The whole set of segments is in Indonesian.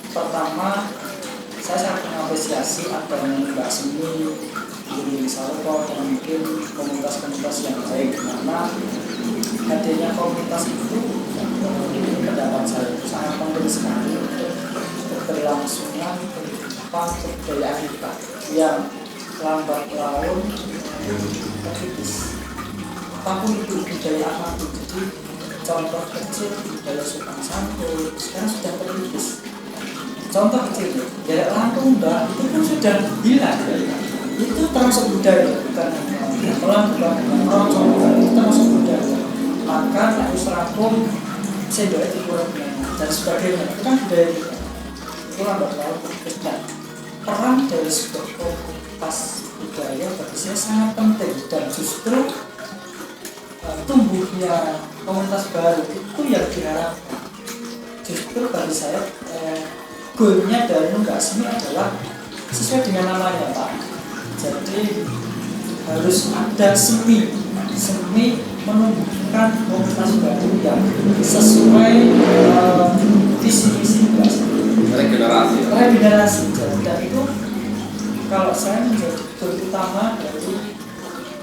Pertama, saya sangat mengapresiasi adanya Mbak Seni di Salvo dan mungkin komunitas-komunitas yang baik, karena hadirnya komunitas itu pendapat saya sangat penting sekali untuk keberlangsungan kebudayaan kita yang lambat laun terkikis. Apapun itu budaya apapun, jadi contoh kecil budaya sopan santun sekarang sudah terkikis. Contoh kecil, jarak langkung mbak itu kan sudah hilang. Itu termasuk budaya, bukan orang itu termasuk budaya. Maka harus rangkum sendok itu kurang dan sebagainya, itu kan budaya kita. Itu lambat laun terkikis. Peran dari sebuah komunitas budaya bagi saya sangat penting, dan justru tumbuhnya komunitas baru itu yang diharapkan. Justru bagi saya goalnya dari Nunggak Seni adalah sesuai dengan namanya Pak. Jadi harus ada seni menumbuhkan komunitas baru yang sesuai visi misi Nunggak Seni. Regenerasi. Dan itu kalau saya menjadi goal utama dari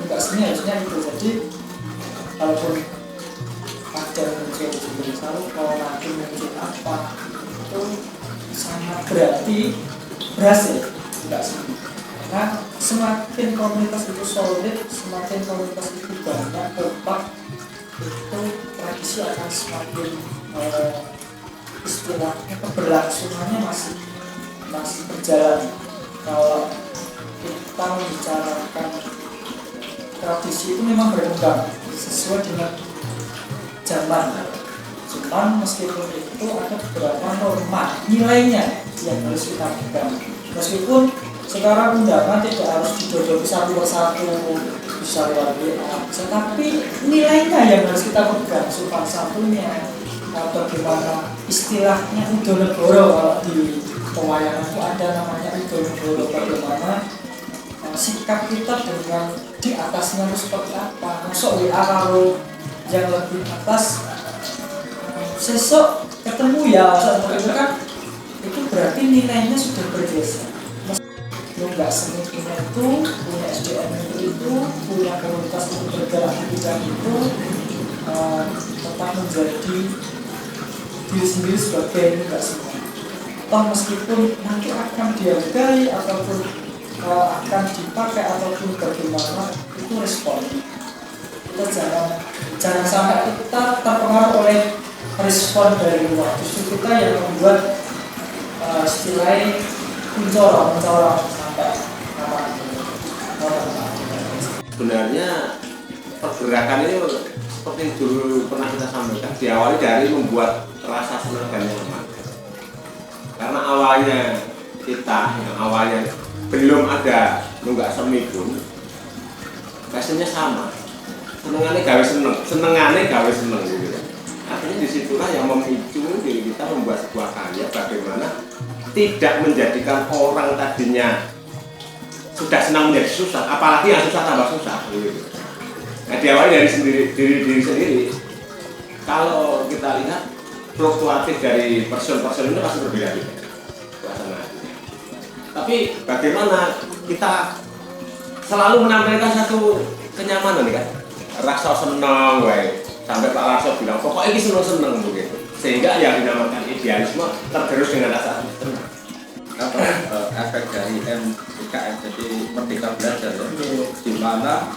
Nunggak Seni harusnya itu. Jadi kalaupun ada muncul misalnya kalau nanti muncul apa itu sangat berarti berhasil Nunggak Seni, karena semakin komunitas itu solid, semakin komunitas itu banyak kompak, itu tradisi akan semakin istilahnya keberlangsungannya masih berjalan. Kalau kita membicarakan tradisi itu memang berkembang sesuai dengan zaman. Cuman meskipun itu ada beberapa norma nilainya yang harus kita pegang. Meskipun sekarang undangan tidak harus dijodohi satu persatu, bisa lewat WA, tetapi nilainya yang harus kita pegang, sopan santunnya, bagaimana istilahnya udonegoro. Kalau di pewayangan itu ada namanya udonegoro, bagaimana sikap kita dengan di atasnya itu seperti apa. Masuk WA kalau yang lebih atas sesok ketemu ya itu kan, itu berarti nilainya sudah bergeser. Nunggak Seni itu punya SDM itu punya komunitas untuk bergerak di bidang itu, tetap menjadi diri sendiri sebagai Nunggak Seni. Toh meskipun nanti akan dihargai ataupun akan dipakai ataupun bagaimana, itu respon. Kita jangan sampai kita terpengaruh oleh respon dari luar. Justru kita yang membuat istilahnya mencorong sampai sebenarnya pergerakan ini seperti dulu pernah kita sampaikan, diawali dari membuat rasa senang dan nyaman. Karena awalnya kita yang awalnya belum ada Nunggak Seni pun passionnya sama, senengannya gawe seneng gitu. Artinya disitulah yang memicu diri kita membuat sebuah karya, bagaimana tidak menjadikan orang tadinya sudah senang menjadi susah, apalagi yang susah tambah susah gitu. Nah, diawali dari diri sendiri. Kalau kita lihat fluktuatif dari person ini pasti berbeda-beda. Tapi bagaimana kita selalu menampilkan satu kenyamanan kan, rasa senang, sampai Pak Larso bilang pokoknya ini senang begitu, sehingga yang dinamakan idealisme tergerus dengan rasa senang. Apa efek dari MIKM, jadi Merdeka Belajar ya, di mana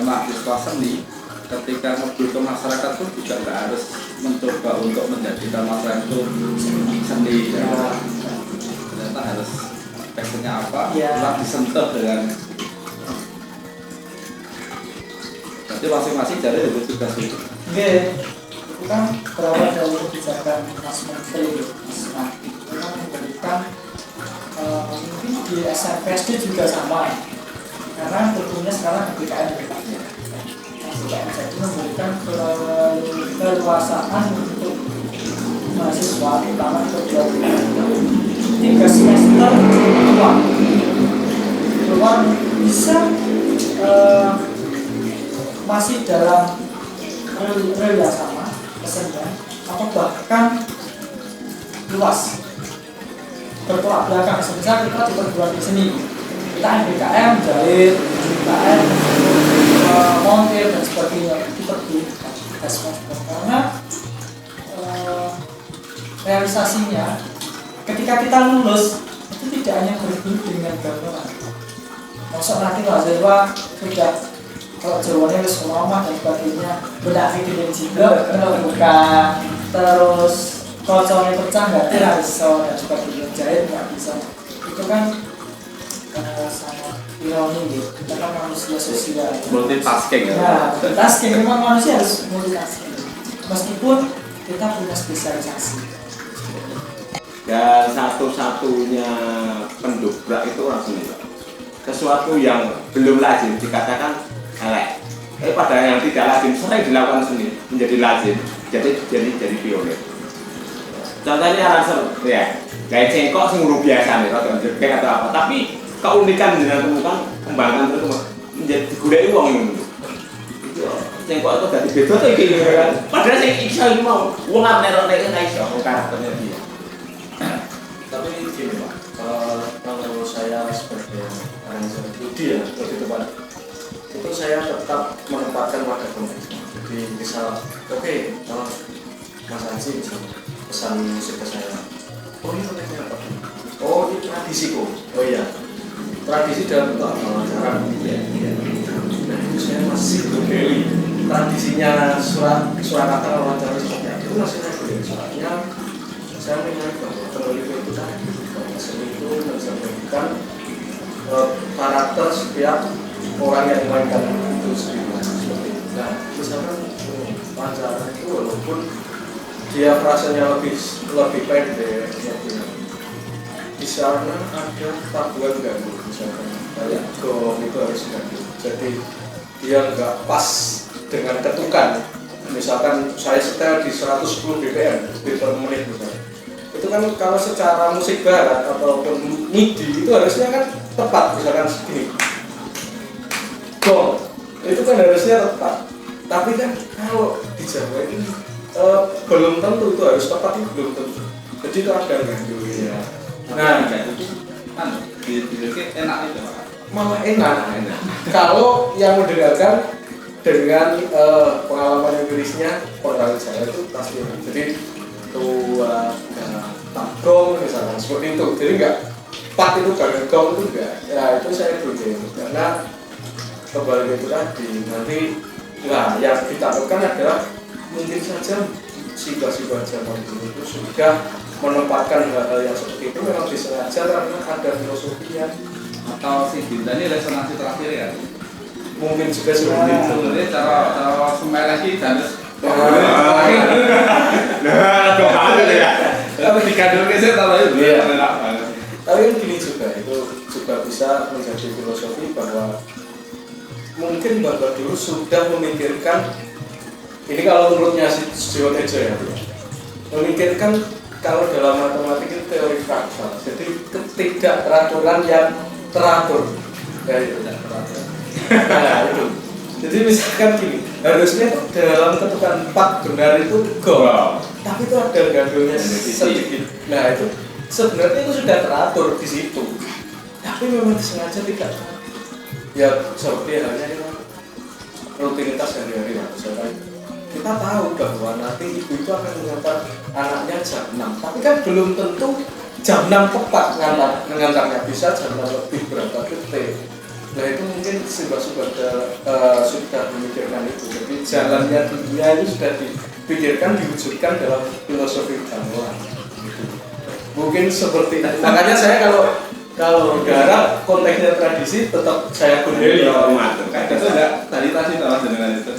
mahasiswa seni ketika menuju ke masyarakat pun juga nggak harus mencoba untuk menjadikan masyarakat itu seni ya. Ternyata harus passionnya apa, telah disentuh dengan. Jadi masing-masing dari itu tugas itu. Itu kan berawal dari kebijakan Mas Menteri, Mas Nadiem, itu kan memberikan mungkin di SMPSD juga sama, karena tentunya sekarang PKN jadi memberikan keleluasaan untuk mahasiswa terutama kedua 3 semester keluar bisa masih dalam rel yang sama kesenian atau bahkan luas. bertolak belakang. Semisal kita di perguruan seni, kita MBKM, jahit, MBKM, montir dan sebagainya, kita di karena realisasinya ketika kita lulus itu tidak hanya berhenti dengan gamelan. Maksud nanti mahasiswa sudah kalau jawabannya wis lama dan sebagainya, benak video jiblok bukan, terus kocornya pecah nggak bisa dan sebagainya, jahit nggak bisa. Itu kan sangat ironi gitu. Kita kan manusia sosial. Multitasking ya. Nah, multitasking memang manusia harus multitasking. Meskipun kita punya spesialisasi. Dan satu-satunya pendobrak itu orang seni, Pak. Sesuatu yang belum lazim dikatakan elek. Tapi pada yang tidak lazim sering dilakukan seni menjadi lazim, jadi pionir. Contohnya aransemen, ya, kayak cengkok sing luar biasa nih, atau jengkek atau apa. Tapi keunikan dengan temukan kembangan itu menjadi digulai uang ini. Cengkok itu dari beda tuh kayak kan. Padahal saya iso ini mau uang apa nerok iso karakternya dia. Tapi gini Pak, kalau saya sebagai aransemen studi ya lebih tepat, itu saya tetap menempatkan pada konteks. Jadi misal, oke, kalau Mas Ansi misalnya pesan musik ke saya, oh ini konteksnya apa? Oh ini tradisi kok. Oh iya, tradisi dalam bentuk apa? Acara. Nah itu saya masih berdiri. Tradisinya Surakarta wawancara seperti itu masih saya berdiri. Soalnya saya melihat bahwa penulis itu tadi bahwa seni itu mencerminkan karakter setiap orang yang memainkan itu sendiri seperti itu. Nah, misalkan wawancara itu walaupun dia frasanya lebih pendek, di sana ada tabuhan ganggu, misalkan kayak gong itu harus ganggu. Jadi dia nggak pas dengan ketukan. Misalkan saya setel di 110 BPM per menit misalnya. Itu kan kalau secara musik barat ataupun MIDI itu harusnya kan tepat, misalkan segini gong itu kan harusnya tepat, tapi kan kalau di Jawa ini belum tentu itu harus tepat, itu belum tentu, jadi itu ada ganggu ya. Nah itu kan enak itu malah enak kalau yang mendengarkan dengan pengalaman empirisnya orang Jawa itu pasti enak. Jadi tua gong misalnya seperti itu, jadi enggak pat itu karena gong itu enggak ya, itu saya berhenti karena kembali itu tadi nanti nah yang ditakutkan adalah mungkin saja sibah-sibah zaman dulu itu sudah menempatkan hal-hal yang seperti itu memang disengaja karena ada filosofinya atau si Binta ini resonansi terakhir ya mungkin juga seperti itu. Sebenarnya cara semeleki dan Nah, kok ya. tapi dikandung saya tahu itu enak banget. Tapi kan gini juga, itu juga bisa menjadi filosofi bahwa mungkin Bapak dulu sudah memikirkan ini kalau menurutnya si Jiwo Tejo ya, memikirkan kalau dalam matematik itu teori fraksal, jadi ketidakteraturan yang teratur. Nah itu. Jadi misalkan gini, harusnya dalam ketukan 4 benar itu gol, tapi itu ada gandulnya sedikit. Nah itu sebenarnya itu sudah teratur di situ, tapi memang disengaja tidak teratur. Ya seperti halnya itu rutinitas hari-hari lah. Misalkan kita tahu bahwa nanti ibu itu akan mengantar anaknya jam 6, tapi kan belum tentu jam 6 tepat mengantarnya, bisa jam 6 lebih berapa detik. Nah itu mungkin sudah memikirkan itu. Jadi jalannya dunia itu sudah dipikirkan, diwujudkan dalam filosofi gamelan. Mungkin seperti itu. Makanya saya kalau garap konteksnya tradisi tetap saya kundeli. Itu enggak Tadi tahu dengan itu.